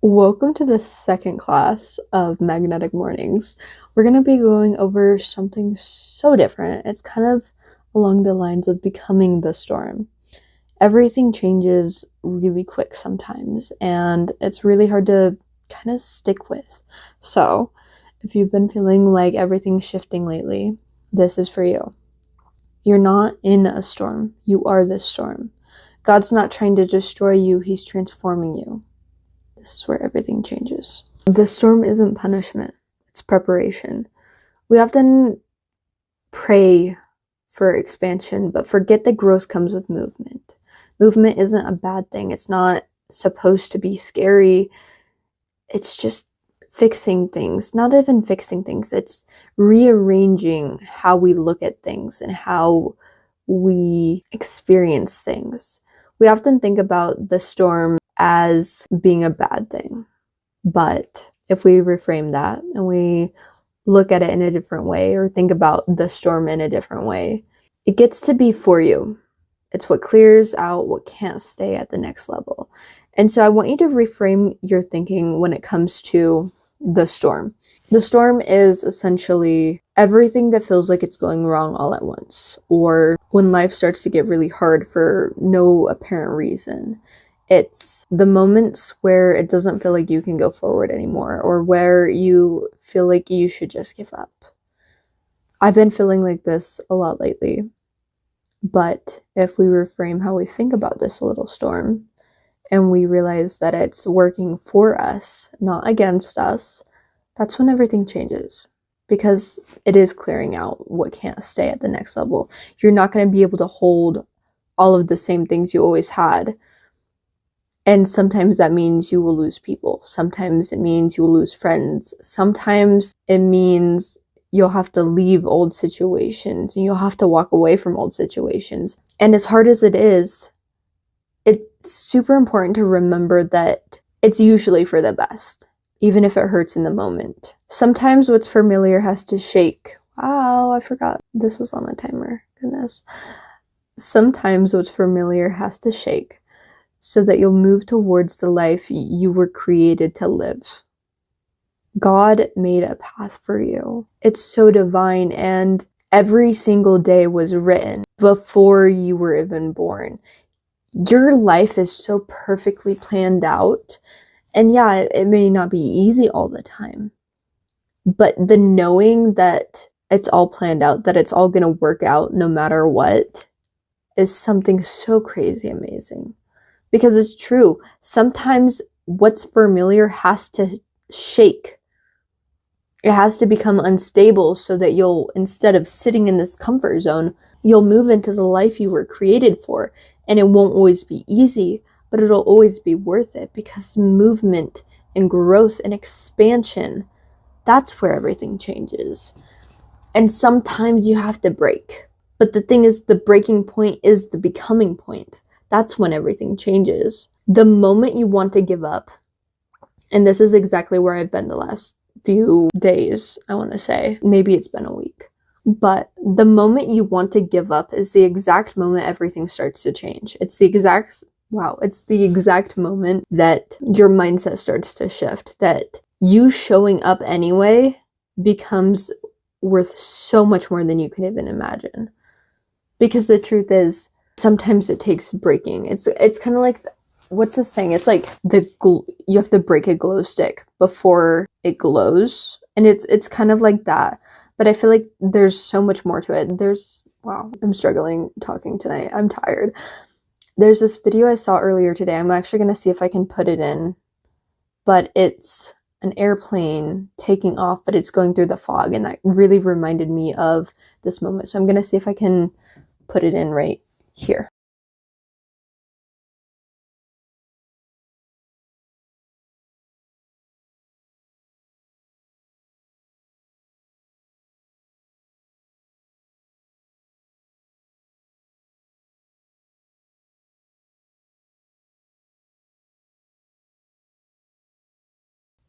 Welcome to the second class of Magnetic Mornings. We're going to be going over something so different. It's kind of along the lines of becoming the storm. Everything changes really quick sometimes, and it's really hard to kind of stick with. So, if you've been feeling like everything's shifting lately, this is for you. You're not in a storm, you are the storm. God's not trying to destroy you, He's transforming you. This is where everything changes. The storm isn't punishment, it's preparation. We often pray for expansion, but forget that growth comes with movement. Movement isn't a bad thing, it's not supposed to be scary. It's just fixing things, not even fixing things, it's rearranging how we look at things and how we experience things. We often think about the storm as being a bad thing. But if we reframe that and we look at it in a different way or think about the storm in a different way, it gets to be for you. It's what clears out what can't stay at the next level. And so I want you to reframe your thinking when it comes to the storm. The storm is essentially everything that feels like it's going wrong all at once, or when life starts to get really hard for no apparent reason. It's the moments where it doesn't feel like you can go forward anymore, or where you feel like you should just give up. I've been feeling like this a lot lately, but if we reframe how we think about this little storm, and we realize that it's working for us, not against us, that's when everything changes. Because it is clearing out what can't stay at the next level. You're not going to be able to hold all of the same things you always had. And sometimes that means you will lose people. Sometimes it means you will lose friends. Sometimes it means you'll have to leave old situations and you'll have to walk away from old situations. And as hard as it is, it's super important to remember that it's usually for the best, even if it hurts in the moment. Sometimes what's familiar has to shake. Wow, I forgot this was on a timer. Goodness. Sometimes what's familiar has to shake so that you'll move towards the life you were created to live. God made a path for you. It's so divine, and every single day was written before you were even born. Your life is so perfectly planned out. And yeah, it may not be easy all the time, but the knowing that it's all planned out, that it's all going to work out no matter what, is something so crazy amazing. Because it's true. Sometimes what's familiar has to shake. It has to become unstable so that you'll, instead of sitting in this comfort zone, you'll move into the life you were created for. And it won't always be easy, but it'll always be worth it, because movement and growth and expansion, that's where everything changes. And sometimes you have to break. But the thing is, the breaking point is the becoming point. That's when everything changes. The moment you want to give up, and this is exactly where I've been the last few days, I want to say. Maybe it's been a week. But the moment you want to give up is the exact moment everything starts to change. It's the exact moment that your mindset starts to shift, that you showing up anyway becomes worth so much more than you can even imagine. Because the truth is, sometimes it takes breaking. It's kind of like, what's the saying? It's like you have to break a glow stick before it glows. And it's kind of like that. But I feel like there's so much more to it. Wow, I'm struggling talking tonight. I'm tired. There's this video I saw earlier today. I'm actually going to see if I can put it in. But it's an airplane taking off, but it's going through the fog. And that really reminded me of this moment. So I'm going to see if I can put it in right here.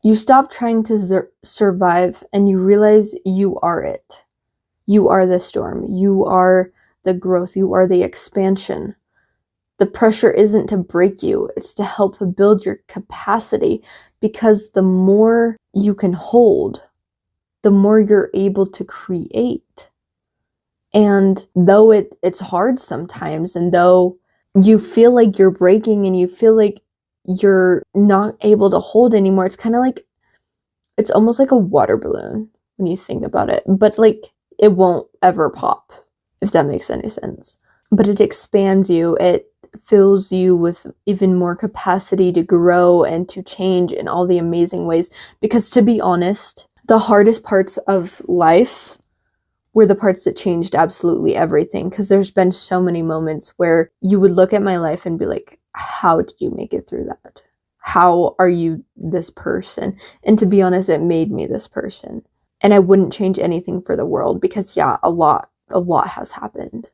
You stop trying to survive and you realize you are it. You are the storm. You are the growth. You are the expansion. The pressure isn't to break you, it's to help build your capacity, because the more you can hold, the more you're able to create. And though it's hard sometimes, and though you feel like you're breaking and you feel like you're not able to hold anymore, it's kind of like, it's almost like a water balloon when you think about it, but like it won't ever pop, if that makes any sense. But it expands you, it fills you with even more capacity to grow and to change in all the amazing ways. Because to be honest, the hardest parts of life were the parts that changed absolutely everything. Because there's been so many moments where you would look at my life and be like, how did you make it through that? How are you this person? And to be honest, it made me this person. And I wouldn't change anything for the world, because yeah, a lot has happened.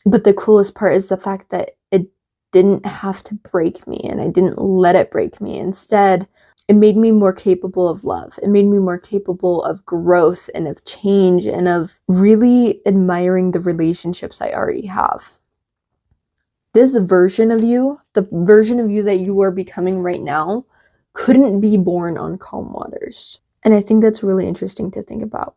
But the coolest part is the fact that it didn't have to break me, and I didn't let it break me. Instead, it made me more capable of love. It made me more capable of growth and of change and of really admiring the relationships I already have. This version of you, the version of you that you are becoming right now, couldn't be born on calm waters. And I think that's really interesting to think about.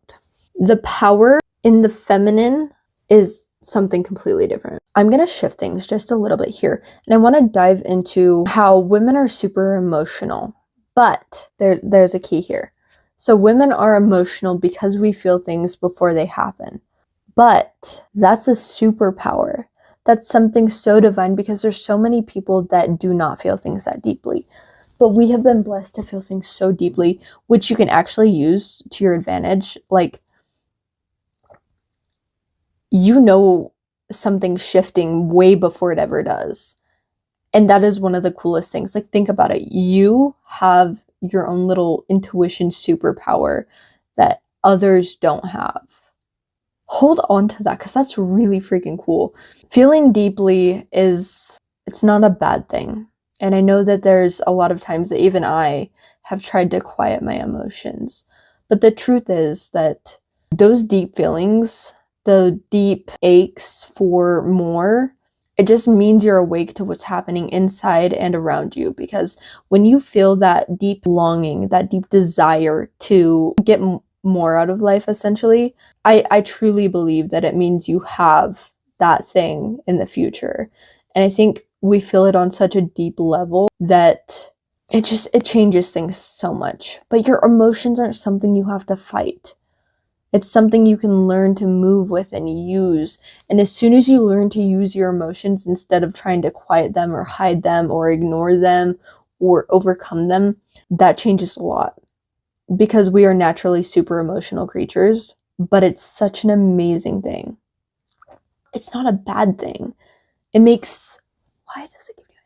The power in the feminine is something completely different. I'm going to shift things just a little bit here, and I want to dive into how women are super emotional. But there's a key here. So women are emotional because we feel things before they happen. But that's a superpower. That's something so divine, because there's so many people that do not feel things that deeply. But we have been blessed to feel things so deeply, which you can actually use to your advantage. Like, you know something shifting way before it ever does. And that is one of the coolest things. Like, think about it. You have your own little intuition superpower that others don't have. Hold on to that, because that's really freaking cool. Feeling deeply it's not a bad thing. And I know that there's a lot of times that even I have tried to quiet my emotions. But the truth is that those deep feelings, the deep aches for more, it just means you're awake to what's happening inside and around you. Because when you feel that deep longing, that deep desire to get more out of life, essentially, I truly believe that it means you have that thing in the future. And I think we feel it on such a deep level that it changes things so much. But your emotions aren't something you have to fight. It's something you can learn to move with and use. And as soon as you learn to use your emotions instead of trying to quiet them or hide them or ignore them or overcome them, that changes a lot. Because we are naturally super emotional creatures, but it's such an amazing thing. It's not a bad thing. Why does it keep doing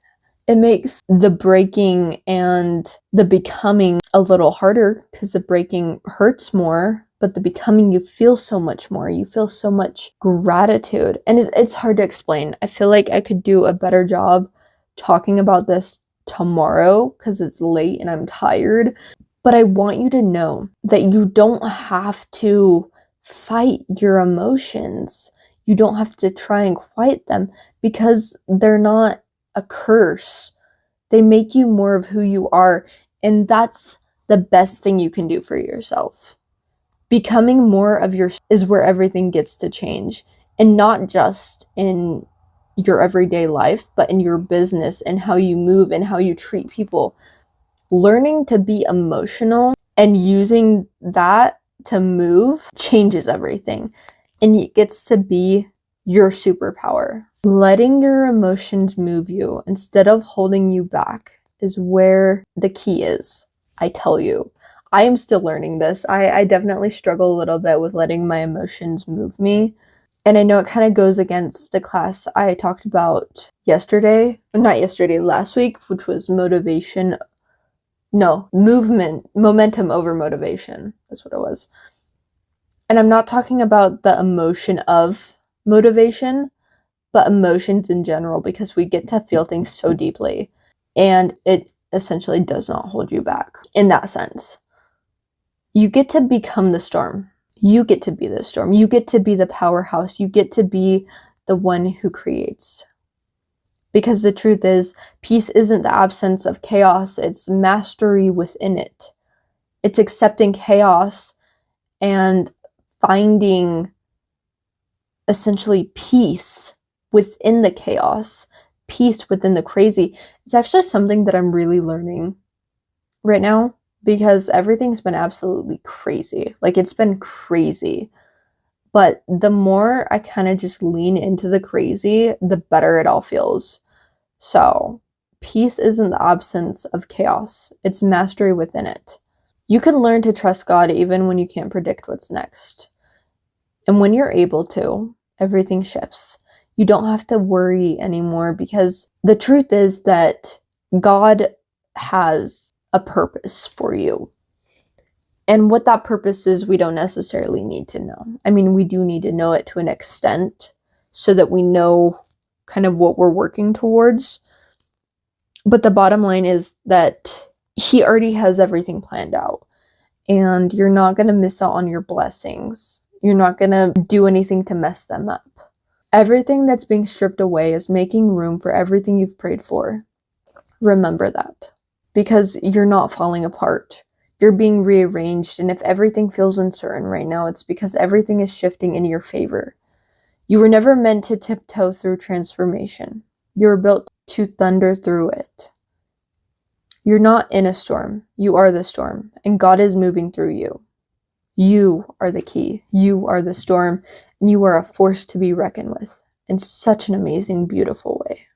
that? It makes the breaking and the becoming a little harder, because the breaking hurts more, but the becoming, you feel so much more. You feel so much gratitude. And it's hard to explain. I feel like I could do a better job talking about this tomorrow, because it's late and I'm tired. But I want you to know that you don't have to fight your emotions. You don't have to try and quiet them, because they're not a curse. They make you more of who you are. And that's the best thing you can do for yourself. Becoming more of yourself is where everything gets to change. And not just in your everyday life, but in your business and how you move and how you treat people. Learning to be emotional and using that to move changes everything. And it gets to be your superpower. Letting your emotions move you instead of holding you back is where the key is. I tell you, I am still learning this. I definitely struggle a little bit with letting my emotions move me. And I know it kind of goes against the class I talked about last week, which was momentum over motivation. That's what it was. And I'm not talking about the emotion of motivation, but emotions in general, because we get to feel things so deeply, and it essentially does not hold you back in that sense. You get to become the storm. You get to be the storm. You get to be the powerhouse. You get to be the one who creates. Because the truth is, peace isn't the absence of chaos, it's mastery within it. It's accepting chaos and finding essentially peace within the chaos, peace within the crazy. It's actually something that I'm really learning right now because everything's been absolutely crazy. Like, it's been crazy. But the more I kind of just lean into the crazy, the better it all feels. So, peace isn't the absence of chaos, it's mastery within it. You can learn to trust God even when you can't predict what's next. And when you're able to, everything shifts. You don't have to worry anymore because the truth is that God has a purpose for you. And what that purpose is, we don't necessarily need to know. I mean, we do need to know it to an extent so that we know kind of what we're working towards. But the bottom line is that He already has everything planned out. And you're not going to miss out on your blessings. You're not going to do anything to mess them up. Everything that's being stripped away is making room for everything you've prayed for. Remember that. Because you're not falling apart. You're being rearranged, and if everything feels uncertain right now, it's because everything is shifting in your favor. You were never meant to tiptoe through transformation. You were built to thunder through it. You're not in a storm. You are the storm, and God is moving through you. You are the key. You are the storm, and you are a force to be reckoned with in such an amazing, beautiful way.